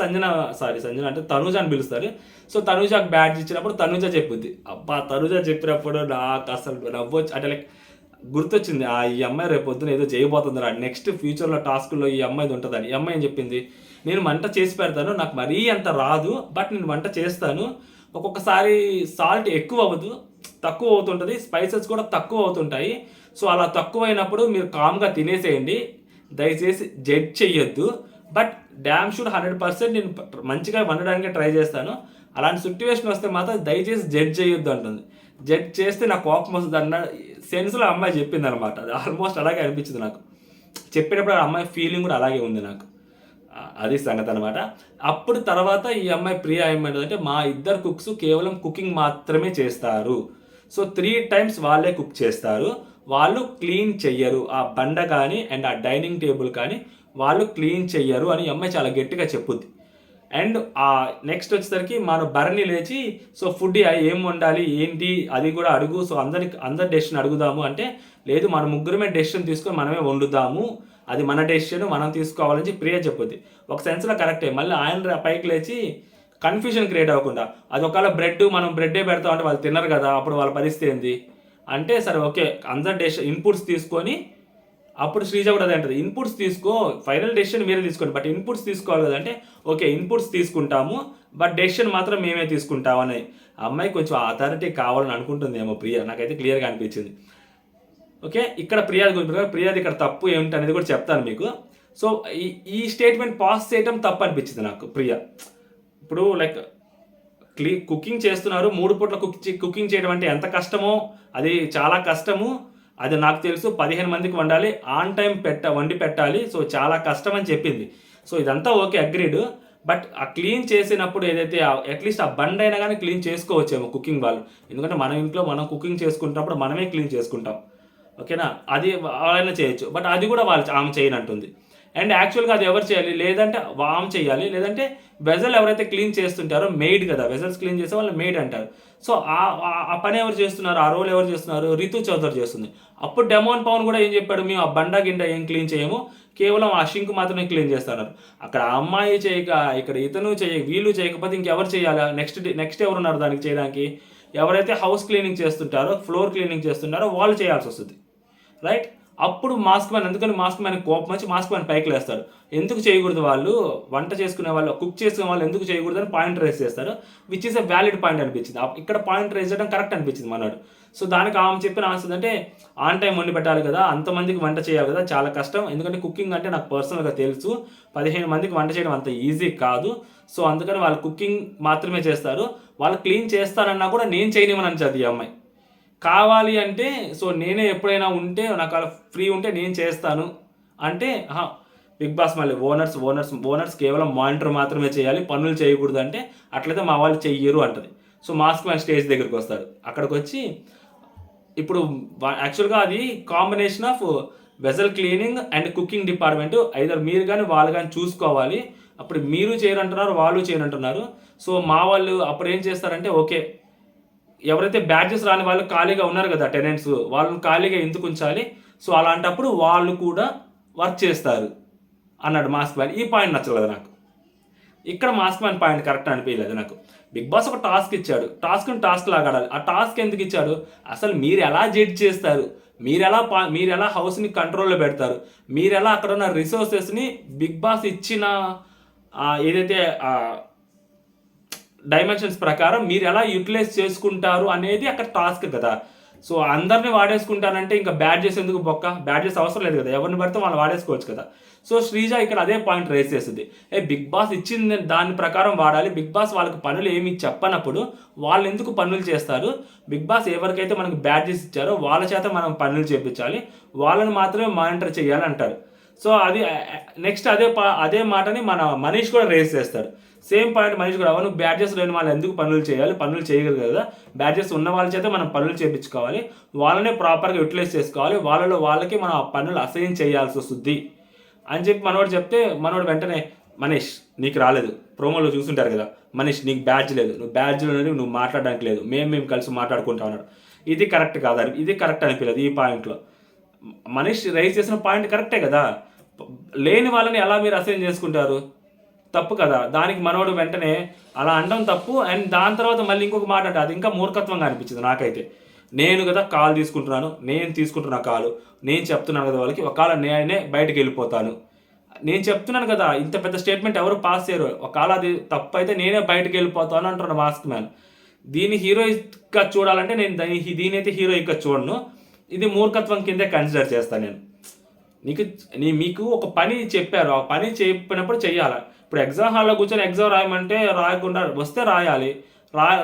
సంజన అంటే తనూజ అని పిలుస్తారు. సో తనూజకు బ్యాడ్జ్ ఇచ్చినప్పుడు తనూజ చెప్పుద్ది. అబ్బా తనూజ చెప్పినప్పుడు నాకు అసలు నవ్వొచ్చు, అంటే లైక్ గుర్తొచ్చింది, ఈ అమ్మాయి రేపు పొద్దున ఏదో చేయబోతుంది రా, నెక్స్ట్ ఫ్యూచర్లో టాస్క్లో ఈ అమ్మాయిది ఉంటుందని. ఈ అమ్మాయి ఏం చెప్పింది, నేను వంట చేసి పెడతాను, నాకు మరీ అంత రాదు, బట్ నేను వంట చేస్తాను, ఒక్కొక్కసారి సాల్ట్ ఎక్కువ అవ్వదు, తక్కువ అవుతుంటుంది, స్పైసెస్ కూడా తక్కువ అవుతుంటాయి. సో అలా తక్కువ అయినప్పుడు మీరు కామ్గా తినేసేయండి, దయచేసి జడ్జ్ చెయ్యొద్దు, బట్ డ్యామ్ షూడ్ 100% నేను మంచిగా వండడానికి ట్రై చేస్తాను, అలాంటి సిట్యువేషన్ వస్తే మాత్రం దయచేసి జడ్జ్ చేయొద్దు అంటుంది. జడ్జ్ చేస్తే నాకు కోపం వస్తుంది అన్న సెన్స్లో అమ్మాయి చెప్పింది అనమాట. అది ఆల్మోస్ట్ అలాగే అనిపించింది నాకు చెప్పేటప్పుడు. ఆ అమ్మాయి ఫీలింగ్ కూడా అలాగే ఉంది నాకు, అది సంగతి అనమాట. అప్పుడు తర్వాత ఈ అమ్మాయి ప్రియా ఏమంటుందంటే, మా ఇద్దరు కుక్స్ కేవలం కుకింగ్ మాత్రమే చేస్తారు, సో 3 times వాళ్ళే కుక్ చేస్తారు, వాళ్ళు క్లీన్ చెయ్యరు, ఆ బండ కానీ అండ్ ఆ డైనింగ్ టేబుల్ కానీ వాళ్ళు క్లీన్ చెయ్యరు అని అమ్మాయి చాలా గట్టిగా చెప్పుద్ది. అండ్ ఆ నెక్స్ట్ వచ్చేసరికి మన భరణి లేచి, సో ఫుడ్ ఏం వండాలి ఏంటి అది కూడా అడుగు, సో అందరి డెసిషన్ అడుగుదాము అంటే, లేదు మన ముగ్గురమే డెసిషన్ తీసుకొని మనమే వండుదాము, అది మన డెసిషన్ మనం తీసుకోవాలని ప్రియ చెప్పుద్ది. ఒక సెన్స్లో కరెక్టే. మళ్ళీ ఆయన పైకి లేచి కన్ఫ్యూజన్ క్రియేట్ అవ్వకుండా, అది ఒకవేళ మనం బ్రెడ్డే పెడతాం అంటే వాళ్ళు తినరు కదా, అప్పుడు వాళ్ళ పరిస్థితి ఏంది అంటే, సరే ఓకే అందరు డెసిషన్ ఇన్పుట్స్ తీసుకొని, అప్పుడు శ్రీజ కూడా అదే అంటది, ఇన్పుట్స్ తీసుకో, ఫైనల్ డెసిషన్ మీరే తీసుకోండి, బట్ ఇన్పుట్స్ తీసుకోవాలి కదంటే, ఓకే ఇన్పుట్స్ తీసుకుంటాము బట్ డెసిషన్ మాత్రం మేమే తీసుకుంటామని అమ్మాయి కొంచెం అథారిటీ కావాలని అనుకుంటుంది ఏమో ప్రియ, నాకైతే క్లియర్గా అనిపించింది. ఓకే, ఇక్కడ ప్రియాది ఇక్కడ తప్పు ఏమిటి అనేది కూడా చెప్తాను మీకు. సో ఈ స్టేట్మెంట్ పాస్ చేయడం తప్పు అనిపించింది నాకు ప్రియ. ఇప్పుడు లైక్ కుకింగ్ చేస్తున్నారు, 3 పూట్ల కుకింగ్ చేయడం అంటే ఎంత కష్టమో, అది చాలా కష్టము, అది నాకు తెలుసు, 15 మందికి వండాలి, ఆన్ టైం వండి పెట్టాలి, సో చాలా కష్టం అని చెప్పింది. సో ఇదంతా ఓకే అగ్రీడ్, బట్ ఆ క్లీన్ చేసినప్పుడు ఏదైతే అట్లీస్ట్ ఆ బండ్ అయినా కానీ క్లీన్ చేసుకోవచ్చేమో కుకింగ్ వాళ్ళు, ఎందుకంటే మన ఇంట్లో మనం కుకింగ్ చేసుకుంటున్నప్పుడు మనమే క్లీన్ చేసుకుంటాం, ఓకేనా, అది వాళ్ళైనా చేయొచ్చు, బట్ అది కూడా ఆమె చేయనంటుంది. అండ్ యాక్చువల్గా అది ఎవరు చేయాలి, లేదంటే ఆమె చేయాలి, లేదంటే వెజల్ ఎవరైతే క్లీన్ చేస్తుంటారో మెయిడ్ కదా, వెజల్స్ క్లీన్ చేసే వాళ్ళు మెయిడ్ అంటారు. సో ఆ పని ఎవరు చేస్తున్నారు, ఆ రోల్ ఎవరు చేస్తున్నారు, రితు చౌదరి చేస్తుంది. అప్పుడు డెమోన్ పవన్ కూడా ఏం చెప్పాడు, మేము ఆ బండ గిండ ఏం క్లీన్ చేయము, కేవలం ఆ షింక్ మాత్రమే క్లీన్ చేస్తున్నారు. అక్కడ అమ్మాయి చేయక, ఇక్కడ ఇతను వీళ్ళు చేయకపోతే ఇంకెవరు చేయాలి, నెక్స్ట్ ఎవరున్నారు దానికి చేయడానికి, ఎవరైతే హౌస్ క్లీనింగ్ చేస్తుంటారో, ఫ్లోర్ క్లీనింగ్ చేస్తుంటారో వాళ్ళు చేయాల్సి వస్తుంది, రైట్. అప్పుడు మాస్క్ మ్యాన్, ఎందుకని మాస్క్ మ్యాన్ కోపం వచ్చి మాస్క్ మ్యాన్ పైకి లేస్తాడు, ఎందుకు చేయకూడదు వాళ్ళు, వంట చేసుకునే వాళ్ళు, కుక్ చేసుకునే వాళ్ళు ఎందుకు చేయకూడదు అని పాయింట్ రైజ్ చేస్తారు, which is a valid point అనిపించింది. ఇక్కడ పాయింట్ రైజ్ చేయడం కరెక్ట్ అనిపించింది మనోడు. సో దానికి ఆమె చెప్పిన ఆన్సర్ అంటే, ఆన్ టైం వండి పెట్టాలి కదా, అంతమందికి వంట చేయాలి కదా, చాలా కష్టం, ఎందుకంటే కుకింగ్ అంటే నాకు పర్సనల్గా తెలుసు, 15 మందికి వంట చేయడం అంత ఈజీ కాదు, సో అందుకని వాళ్ళు కుకింగ్ మాత్రమే చేస్తారు, వాళ్ళు క్లీన్ చేస్తారన్నా కూడా నేను చేయనివ్వనని చదివి అమ్మాయి. కావాలి అంటే, సో నేనే ఎప్పుడైనా ఉంటే నాకు అలా ఫ్రీ ఉంటే నేను చేస్తాను అంటే, బిగ్ బాస్ మళ్ళీ ఓనర్స్ కేవలం మానిటర్ మాత్రమే చేయాలి, పనులు చేయకూడదు అంటే, అట్లయితే మా వాళ్ళు చెయ్యరు అంటది. సో మాస్క్ మ్యాన్ స్టేజ్ దగ్గరికి వస్తాడు, అక్కడికి వచ్చి ఇప్పుడు యాక్చువల్గా అది combination of vessel cleaning and cooking department, either మీరు కానీ వాళ్ళు కానీ చూసుకోవాలి, అప్పుడు మీరు చేయరంటున్నారు వాళ్ళు చేయరంటున్నారు. సో మా వాళ్ళు అప్పుడు ఏం చేస్తారంటే, ఓకే ఎవరైతే బ్యాడ్జెస్ రాని వాళ్ళు ఖాళీగా ఉన్నారు కదా టెనెంట్స్, వాళ్ళని ఖాళీగా ఎందుకు ఉంచాలి, సో అలాంటప్పుడు వాళ్ళు కూడా వర్క్ చేస్తారు అన్నాడు మాస్క్ మ్యాన్. ఈ పాయింట్ నచ్చలేదు నాకు, ఇక్కడ మాస్క్ మ్యాన్ పాయింట్ కరెక్ట్ అనిపించలేదు నాకు. బిగ్ బాస్ ఒక టాస్క్ ఇచ్చాడు, టాస్క్ లాగా ఆడాలి, ఆ టాస్క్ ఎందుకు ఇచ్చాడు, అసలు మీరు ఎలా జడ్జ్ చేస్తారు, మీరు ఎలా హౌస్ని కంట్రోల్లో పెడతారు, మీరు ఎలా అక్కడ ఉన్న రిసోర్సెస్ని బిగ్ బాస్ ఇచ్చిన ఏదైతే డైమెన్షన్స్ ప్రకారం మీరు ఎలా యూటిలైజ్ చేసుకుంటారు అనేది అక్కడ టాస్క్ కదా. సో అందరిని వాడేసుకుంటానంటే ఇంకా బ్యాడ్జెస్ ఎందుకు బ్యాడ్జెస్ అవసరం లేదు కదా, ఎవరిని పడితే వాళ్ళు వాడేసుకోవచ్చు కదా. సో శ్రీజ ఇక్కడ అదే పాయింట్ రేస్ చేస్తుంది, బిగ్ బాస్ ఇచ్చింది దాని ప్రకారం వాడాలి, బిగ్ బాస్ వాళ్ళకి పనులు ఏమి చెప్పనప్పుడు వాళ్ళు ఎందుకు పనులు చేస్తారు, బిగ్ బాస్ ఎవరికైతే మనకు బ్యాడ్జెస్ ఇచ్చారో వాళ్ళ చేత మనం పనులు చేయించాలి, వాళ్ళని మాత్రమే మానిటర్ చేయాలి అంటారు. సో అది నెక్స్ట్ అదే మాటని మన మనీష్ కూడా రేస్ చేస్తాడు. సేమ్ పాయింట్ మనీష్ కూడా, అవును బ్యాడ్జెస్ లేని వాళ్ళు ఎందుకు పనులు చేయాలి, పనులు చేయగలరు కదా, బ్యాడ్జెస్ ఉన్న వాళ్ళ చేత మనం పనులు చేయించుకోవాలి, వాళ్ళనే ప్రాపర్గా యూటిలైజ్ చేసుకోవాలి, వాళ్ళకి మనం ఆ పనులు అసైన్ చేయాల్సి వస్తుంది అని చెప్పి మనోడు చెప్తే, మనోడు వెంటనే మనీష్ నీకు రాలేదు, ప్రోమోలో చూస్తుంటారు కదా, మనీష్ నీకు బ్యాడ్జ్ లేదు, నువ్వు బ్యాడ్జ్లో నువ్వు మాట్లాడడానికి లేదు, మేము కలిసి మాట్లాడుకుంటా ఉన్నాడు. ఇది కరెక్ట్ కాదు, ఇది కరెక్ట్ అనిపించలేదు ఈ పాయింట్లో. మనీష్ రైజ్ చేసిన పాయింట్ కరెక్టే కదా, లేని వాళ్ళని ఎలా మీరు అసైన్ చేసుకుంటారు, తప్పు కదా. దానికి మనోడు వెంటనే అలా అనడం తప్పు. అండ్ దాని తర్వాత మళ్ళీ ఇంకొక మాట అంటే అది ఇంకా మూర్ఖత్వంగా అనిపించింది నాకైతే. నేను కదా కాల్ తీసుకుంటున్నాను, నేను తీసుకుంటున్నా కాలు, నేను చెప్తున్నాను కదా వాళ్ళకి, ఒకవేళ నేనే బయటకు వెళ్ళిపోతాను, నేను చెప్తున్నాను కదా, ఇంత పెద్ద స్టేట్మెంట్ ఎవరు పాస్ చేయరు, ఒకవేళ అది తప్పు అయితే నేనే బయటకు వెళ్ళిపోతాను అంటున్నాను మాస్క్ మ్యాన్. దీన్ని హీరోయిక్గా చూడాలంటే నేను దీనైతే హీరోయిక్గా చూడను, ఇది మూర్ఖత్వం కిందే కన్సిడర్ చేస్తాను నేను. మీకు ఒక పని చెప్పారు, ఆ పని చెప్పినప్పుడు చెయ్యాలి. ఇప్పుడు ఎగ్జామ్ హాల్లో కూర్చొని ఎగ్జామ్ రాయమంటే రాయకుండా వస్తే రాయాలి,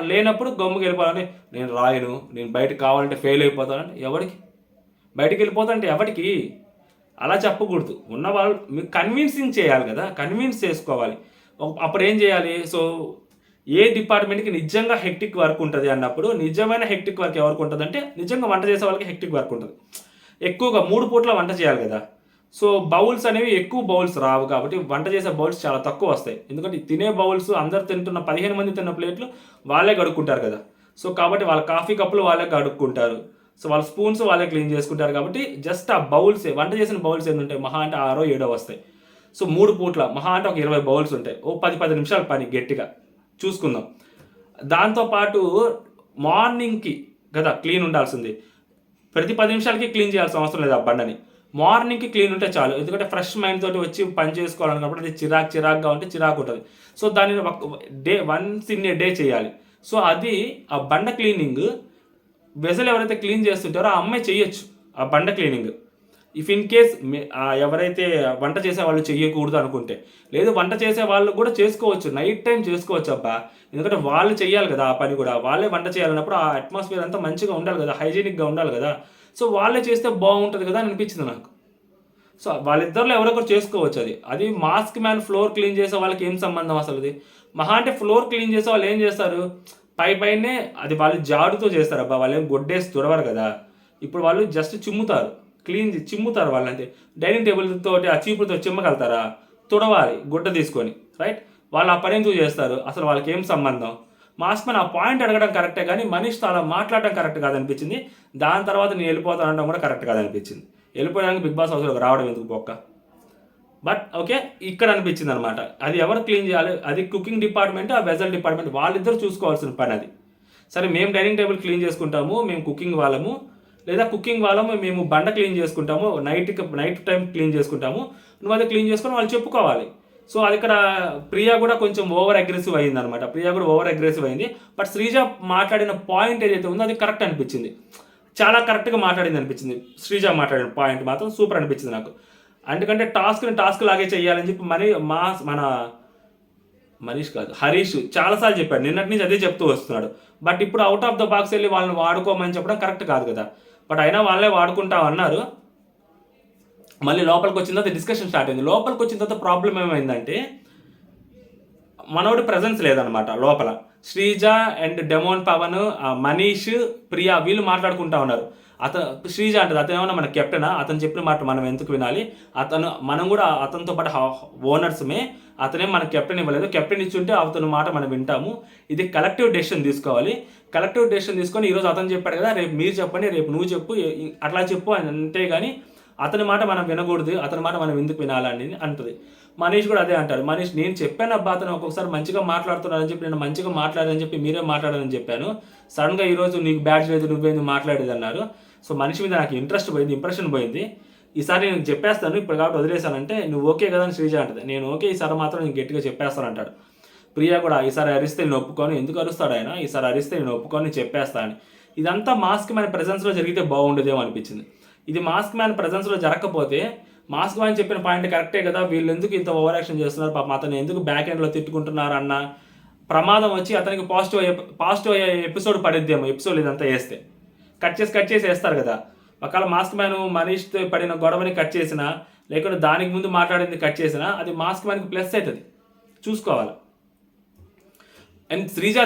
లేనప్పుడు గమ్ముకి వెళ్ళిపోవాలని, నేను రాయను, నేను బయటకు కావాలంటే ఫెయిల్ అయిపోతానంటే ఎవరికి, బయటికి వెళ్ళిపోతానంటే ఎవరికి, అలా చెప్పకూడదు. ఉన్న వాళ్ళు మీకు కన్విన్సింగ్ చేయాలి కదా, కన్విన్స్ చేసుకోవాలి. అప్పుడు ఏం చేయాలి, సో ఏ డిపార్ట్మెంట్కి నిజంగా హెక్టిక్ వర్క్ ఉంటుంది అన్నప్పుడు, నిజమైన హెక్టిక్ వర్క్ ఎవరికి ఉంటుంది అంటే నిజంగా వంట చేసే వాళ్ళకి హెక్టిక్ వర్క్ ఉంటుంది. ఎక్కువగా 3 పూట్ల వంట చేయాలి కదా, సో బౌల్స్ అనేవి ఎక్కువ బౌల్స్ రావు కాబట్టి వంట చేసే బౌల్స్ చాలా తక్కువ వస్తాయి. ఎందుకంటే తినే బౌల్స్ అందరు తింటున్న 15 మంది తిన్న ప్లేట్లు వాళ్ళే కడుక్కుంటారు కదా, సో కాబట్టి వాళ్ళ కాఫీ కప్పులు వాళ్ళే కడుక్కుంటారు, సో వాళ్ళ స్పూన్స్ వాళ్ళే క్లీన్ చేసుకుంటారు. కాబట్టి జస్ట్ ఆ బౌల్సే, వంట చేసిన బౌల్స్ ఏంటంటాయి మహా అంటే 6 7 వస్తాయి. సో 3 పూట్ల మహా అంటే ఒక 20 బౌల్స్ ఉంటాయి, ఓ 10 నిమిషాల పని గట్టిగా చూసుకుందాం. దాంతోపాటు మార్నింగ్కి కదా క్లీన్ ఉండాల్సింది, ప్రతి 10 నిమిషాలకి క్లీన్ చేయాల్సిన అవసరం లేదు ఆ బండని, మార్నింగ్కి క్లీన్ ఉంటే చాలు. ఎందుకంటే ఫ్రెష్ మైండ్ తోటి వచ్చి పని చేసుకోవాలనుకున్నప్పుడు అది చిరాకుగా ఉంటే చిరాకు ఉంటుంది. సో దానిని వన్స్ ఇన్ ఏ డే చేయాలి. సో అది ఆ బండ క్లీనింగ్ వెజల్ ఎవరైతే క్లీన్ చేస్తుంటారో ఆ అమ్మాయి చేయొచ్చు ఆ బండ క్లీనింగ్. ఇఫ్ ఇన్ కేస్ ఎవరైతే వంట చేసే వాళ్ళు చెయ్యకూడదు అనుకుంటే, లేదు వంట చేసే వాళ్ళు కూడా చేసుకోవచ్చు, నైట్ టైం చేసుకోవచ్చు అబ్బా, ఎందుకంటే వాళ్ళు చెయ్యాలి కదా ఆ పని కూడా, వాళ్ళే వంట చేయాలన్నప్పుడు ఆ అట్మాస్ఫియర్ అంతా మంచిగా ఉండాలి కదా, హైజీనిక్గా ఉండాలి కదా, సో వాళ్ళే చేస్తే బాగుంటుంది కదా అని అనిపించింది నాకు. సో వాళ్ళిద్దరిలో ఎవరో ఒకరు చేసుకోవచ్చు. అది మాస్క్ మ్యాన్ ఫ్లోర్ క్లీన్ చేసే వాళ్ళకి ఏం సంబంధం అసలు, అది మహా అంటే ఫ్లోర్ క్లీన్ చేసే వాళ్ళు ఏం చేస్తారు, పైనే అది వాళ్ళు జాడుతో చేస్తారు అబ్బా, వాళ్ళు ఏం గొడ్డేసి తుడవరు కదా, ఇప్పుడు వాళ్ళు జస్ట్ చిమ్ముతారు వాళ్ళు అంతే. డైనింగ్ టేబుల్ తోటి ఆ చీపులతో చిమ్మగలుగుతారా, తుడవాలి గుడ్డ తీసుకొని, రైట్, వాళ్ళు ఆ పని ఎందుకు చేస్తారు, అసలు వాళ్ళకి ఏం సంబంధం. మాస్క్ మ్యాన్ ఆ పాయింట్ అడగడం కరెక్టే కానీ మనీష్తో అలా మాట్లాడడం కరెక్ట్ కాదనిపించింది. దాని తర్వాత నేను వెళ్ళిపోతాను అనడం కూడా కరెక్ట్ కాదనిపించింది. వెళ్ళిపోవడానికి బిగ్ బాస్ హౌస్లోకి రావడం ఎందుకు బొక్క. బట్ ఓకే, ఇక్కడ అనిపించింది అనమాట, అది ఎవరు క్లీన్ చేయాలి, అది కుకింగ్ డిపార్ట్మెంట్, ఆ వెజల్ డిపార్ట్మెంట్ వాళ్ళిద్దరు చూసుకోవాల్సిన పని అది. సరే మేము డైనింగ్ టేబుల్ క్లీన్ చేసుకుంటాము, మేము కుకింగ్ వాళ్ళము, లేదా కుకింగ్ వాళ్ళము మేము బండ క్లీన్ చేసుకుంటాము, నైట్ టైం క్లీన్ చేసుకుంటాము, నువ్వు అది క్లీన్ చేసుకొని వాళ్ళు చెప్పుకోవాలి. సో అది ఇక్కడ ప్రియా కూడా కొంచెం ఓవర్ అగ్రెసివ్ అయింది అనమాట, ప్రియా కూడా ఓవర్ అగ్రెసివ్ అయింది. బట్ శ్రీజ మాట్లాడిన పాయింట్ ఏదైతే ఉందో అది కరెక్ట్ అనిపించింది, చాలా కరెక్ట్గా మాట్లాడింది అనిపించింది. శ్రీజ మాట్లాడిన పాయింట్ మాత్రం సూపర్ అనిపించింది నాకు. ఎందుకంటే టాస్క్ లాగే చేయాలని చెప్పి మన మనీష్ కాదు హరీష్ చాలాసార్లు చెప్పాడు, నిన్నటి నుంచి అదే చెప్తూ వస్తున్నాడు. బట్ ఇప్పుడు అవుట్ ఆఫ్ ద బాక్స్ వెళ్ళి వాళ్ళని వాడుకోమని చెప్పడం కరెక్ట్ కాదు కదా. బట్ అయినా వాళ్ళే వాడుకుంటా అన్నారు. మళ్ళీ లోపలికి వచ్చిన తర్వాత డిస్కషన్ స్టార్ట్ అయింది. లోపలికి వచ్చిన తర్వాత ప్రాబ్లం ఏమైందంటే మనోడి ప్రెజెన్స్ లేదనమాట లోపల. శ్రీజ అండ్ డెమోన్ పవన్, మనీష్, ప్రియా వీళ్ళు మాట్లాడుకుంటా ఉన్నారు. శ్రీజ అంటది అతను ఏమన్నా మన కెప్టెనా, అతను చెప్పిన మాట మనం ఎందుకు వినాలి, మనం కూడా అతనితో పాటు ఓనర్స్మే, అతనే మన కెప్టెన్ ఇవ్వలేదు, కెప్టెన్ ఇచ్చుంటే అతని మాట మనం వింటాము, ఇది కలెక్టివ్ డెసిషన్ తీసుకోవాలి, కలెక్టివ్ డెసిషన్ తీసుకొని ఈరోజు అతను చెప్పాడు కదా, రేపు మీరు చెప్పండి, రేపు నువ్వు చెప్పు, అట్లా చెప్పు అని, అంతేగాని అతని మాట మనం వినకూడదు, అతని మాట మనం ఎందుకు వినాలని అంటది. మనీష్ కూడా అదే అంటారు, మనీష్ నేను చెప్పాను అబ్బా అతను ఒక్కొక్కసారి మంచిగా మాట్లాడుతున్నారని చెప్పి, నేను మంచిగా మాట్లాడని చెప్పి మీరే మాట్లాడాలని చెప్పాను, సడన్గా ఈరోజు నీకు బ్యాడ్జ్ లేదు నువ్వేందుకు మాట్లాడేది అన్నారు. సో మనిషి మీద నాకు ఇంట్రెస్ట్ పోయింది, ఇంప్రెషన్ పోయింది. ఈసారి నేను చెప్పేస్తాను ఇప్పుడు కాబట్టి వదిలేశానంటే నువ్వు ఓకే కదా అని శ్రీజ అంటది. నేను ఓకే, ఈసారి మాత్రం నేను గట్టిగా చెప్పేస్తాను అంటాడు. ప్రియా కూడా ఈసారి అరిస్తే నేను ఒప్పుకొని, ఎందుకు అరుస్తాడు ఆయన, ఈసారి అరిస్తే నేను ఒప్పుకొని చెప్పేస్తాను. ఇదంతా మాస్క్ మ్యాన్ ప్రెజెన్స్లో జరిగితే బాగుండేదేమో అనిపించింది. ఇది మాస్క్ మ్యాన్ ప్రెజెన్స్లో జరగకపోతే, మాస్క్ మ్యాన్ చెప్పిన పాయింట్ కరెక్టే కదా, వీళ్ళు ఎందుకు ఇంత ఓవర్ యాక్షన్ చేస్తున్నారు, పాపం అతను ఎందుకు బ్యాక్ ఎండ్లో తిట్టుకుంటున్నారు అన్న ప్రమాదం వచ్చి అతనికి పాజిటివ్ అయ్యే ఎపిసోడ్ పడిద్దేమో, ఎపిసోడ్ ఇదంతా వేస్తే కట్ చేసి వేస్తారు కదా. ఒకవేళ మాస్క్ మ్యాన్ మనీష్తో పడిన గొడవని కట్ చేసిన లేకుంటే దానికి ముందు మాట్లాడింది కట్ చేసినా అది మాస్క్ మ్యాన్కి ప్లస్ అవుతుంది, చూసుకోవాలి. అండ్ శ్రీజ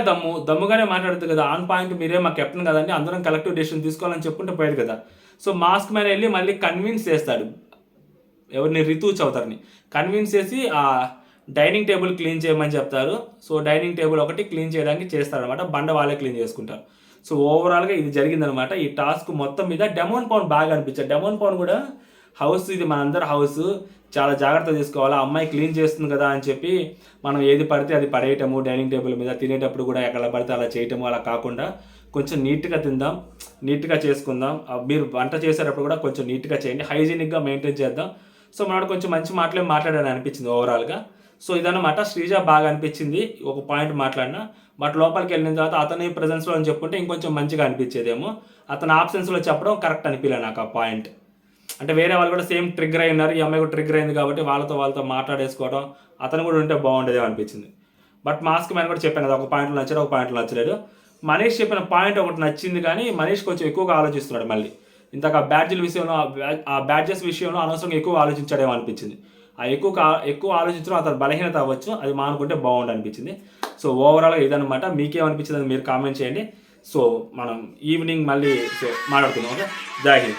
దమ్ముగానే మాట్లాడుతుంది కదా, ఆన్ పాయింట్ మీరే మా కెప్టెన్ కదండి, అందరం కలెక్టివ్ డెసిషన్ తీసుకోవాలని చెప్పుకుంటే పోయేది కదా. సో మాస్క్ మ్యాన్ వెళ్ళి మళ్ళీ కన్విన్స్ చేస్తాడు ఎవరిని, రితు చౌదరిని కన్విన్స్ చేసి ఆ డైనింగ్ టేబుల్ క్లీన్ చేయమని చెప్తారు. సో డైనింగ్ టేబుల్ ఒకటి క్లీన్ చేయడానికి చేస్తారనమాట, బండ వాళ్ళే క్లీన్ చేసుకుంటారు. సో ఓవరాల్గా ఇది జరిగిందనమాట. ఈ టాస్క్ మొత్తం మీద డెమోన్ పవన్ బాగా అనిపించాడు. డెమోన్ పవన్ కూడా హౌస్ ఇది మనందరి హౌస్, చాలా జాగ్రత్త తీసుకోవాలి, అమ్మాయి క్లీన్ చేస్తుంది కదా అని చెప్పి మనం ఏది పడితే అది పడేయటము, డైనింగ్ టేబుల్ మీద తినేటప్పుడు కూడా ఎక్కడ పడితే అలా చేయటము, అలా కాకుండా కొంచెం నీట్గా తిందాం, నీట్గా చేసుకుందాం. మీరు వంట చేసేటప్పుడు కూడా కొంచెం నీట్గా చేయండి, హైజీనిక్గా మెయింటైన్ చేద్దాం. సో మనకు కొంచెం మంచి మాటలే మాట్లాడాలని అనిపించింది ఓవరాల్గా. సో ఇదన్నమాట. శ్రీజ బాగా అనిపించింది ఒక పాయింట్ మాట్లాడినా, బట్ లోపలికి వెళ్ళిన తర్వాత అతని ప్రెజెన్స్లో అని చెప్పుకుంటే ఇంకొంచెం మంచిగా అనిపించేదేమో. అతని ఆప్షన్స్లో చెప్పడం కరెక్ట్ అనిపించలే నాకు ఆ పాయింట్. అంటే వేరే వాళ్ళు కూడా సేమ్ ట్రిగ్గర్ అయి ఉన్నారు, ఈ అమ్మాయి కూడా ట్రిగ్గర్ అయింది కాబట్టి వాళ్ళతో మాట్లాడేసుకోవడం అతను కూడా ఉంటే బాగుండేదేమో అనిపించింది. బట్ మాస్క్ మ్యాన్ కూడా చెప్పాను కదా, ఒక పాయింట్లో నచ్చాడు, ఒక పాయింట్లో నచ్చలేదు. మనీష్ చెప్పిన పాయింట్ ఒకటి నచ్చింది, కానీ మనీష్ కొంచెం ఎక్కువగా ఆలోచిస్తున్నాడు మళ్ళీ. ఇంతక బ్యాడ్జీల విషయంలో, ఆ బ్యాడ్జెస్ విషయంలో అనవసరంగా ఎక్కువ ఆలోచించాడేమో అనిపించింది. ఆ ఎక్కువ ఆలోచించడం అతను బలహీనత అవ్వచ్చు, అది మానుకుంటే బాగుండు అనిపించింది. సో ఓవరాల్గా ఇదనమాట. మీకేమనిపించింది మీరు కామెంట్ చేయండి. సో మనం ఈవినింగ్ మళ్ళీ మాట్లాడుకుందాం. ఓకే, జై హింద్.